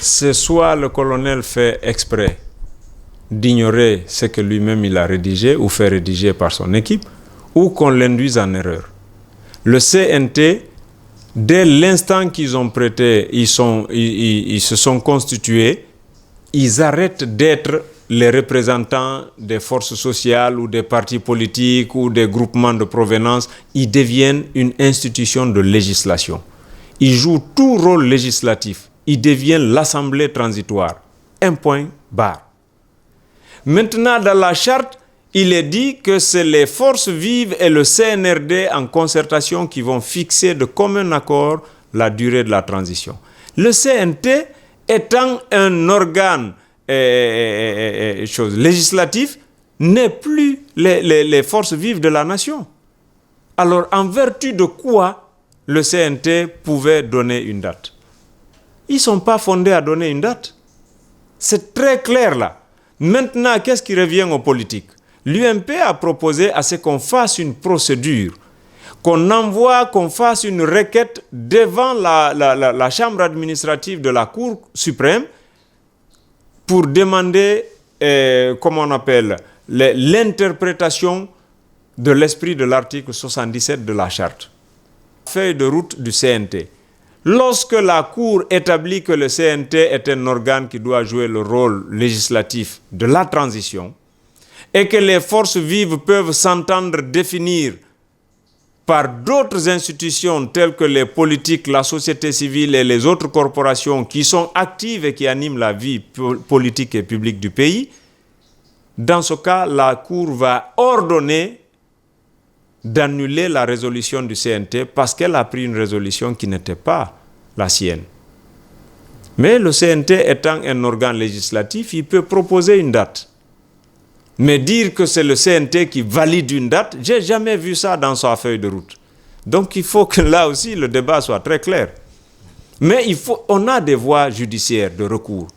c'est soit le colonel fait exprès d'ignorer ce que lui-même il a rédigé ou fait rédiger par son équipe, ou qu'on l'induise en erreur. Le CNT, dès l'instant qu'ils ont prêté, ils se sont constitués, ils arrêtent d'être les représentants des forces sociales ou des partis politiques ou des groupements de provenance, ils deviennent une institution de législation. Ils jouent tout rôle législatif. Ils deviennent l'assemblée transitoire. Un point, barre. Maintenant, dans la charte, il est dit que c'est les forces vives et le CNRD en concertation qui vont fixer de commun accord la durée de la transition. Le CNT étant un organe législatif, n'est plus les forces vives de la nation. Alors, en vertu de quoi le CNT pouvait donner une date? Ils ne sont pas fondés à donner une date. C'est très clair là. Maintenant, qu'est-ce qui revient aux politiques? L'UMP a proposé à ce qu'on fasse une procédure, qu'on fasse une requête devant la chambre administrative de la Cour suprême pour demander, l'interprétation de l'esprit de l'article 77 de la charte. Feuille de route du CNT. Lorsque la Cour établit que le CNT est un organe qui doit jouer le rôle législatif de la transition et que les forces vives peuvent s'entendre définir par d'autres institutions telles que les politiques, la société civile et les autres corporations qui sont actives et qui animent la vie politique et publique du pays, dans ce cas, la Cour va ordonner d'annuler la résolution du CNT parce qu'elle a pris une résolution qui n'était pas la sienne. Mais le CNT étant un organe législatif, il peut proposer une date. Mais dire que c'est le CNT qui valide une date, je n'ai jamais vu ça dans sa feuille de route. Donc il faut que là aussi le débat soit très clair. Mais on a des voies judiciaires de recours.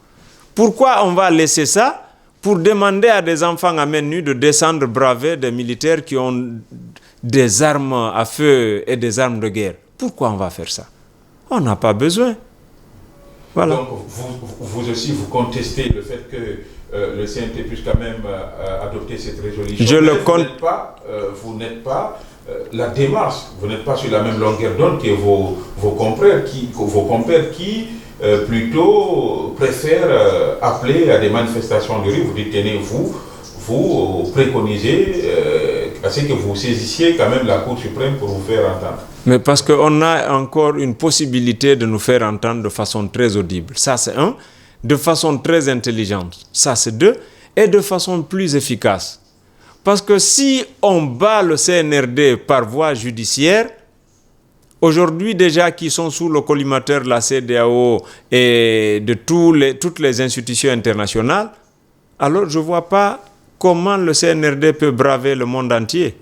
Pourquoi on va laisser ça? Pour demander à des enfants à main nue de descendre braver des militaires qui ont des armes à feu et des armes de guerre. Pourquoi on va faire ça? On n'a pas besoin. Voilà. Donc vous aussi, vous contestez le fait que le CNT puisse quand même adopter cette résolution. Vous n'êtes pas la démarche, vous n'êtes pas sur la même longueur d'onde que vos compères qui plutôt préfèrent appeler à des manifestations de rue. Vous dites, tenez, vous préconisez à ce que vous saisissiez quand même la Cour suprême pour vous faire entendre. Mais parce qu'on a encore une possibilité de nous faire entendre de façon très audible. Ça, c'est un. De façon très intelligente. Ça, c'est deux. Et de façon plus efficace. Parce que si on bat le CNRD par voie judiciaire, aujourd'hui déjà qui sont sous le collimateur de la CEDEAO et de toutes les institutions internationales, alors je ne vois pas comment le CNRD peut braver le monde entier.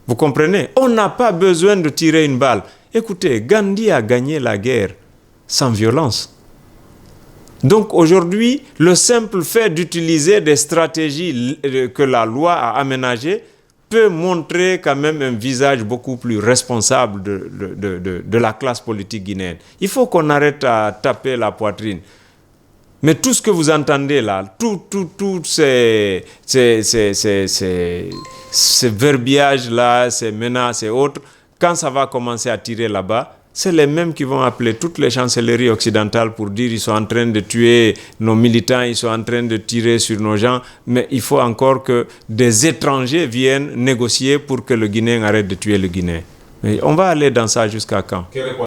Vous comprenez? On n'a pas besoin de tirer une balle. Écoutez, Gandhi a gagné la guerre sans violence. Donc aujourd'hui, le simple fait d'utiliser des stratégies que la loi a aménagées peut montrer quand même un visage beaucoup plus responsable de la classe politique guinéenne. Il faut qu'on arrête à taper la poitrine. Mais tout ce que vous entendez là, tous ces verbiages-là, ces menaces et autres, quand ça va commencer à tirer là-bas, c'est les mêmes qui vont appeler toutes les chancelleries occidentales pour dire qu'ils sont en train de tuer nos militants, ils sont en train de tirer sur nos gens, mais il faut encore que des étrangers viennent négocier pour que le Guinéen arrête de tuer le Guinéen. Mais on va aller dans ça jusqu'à quand?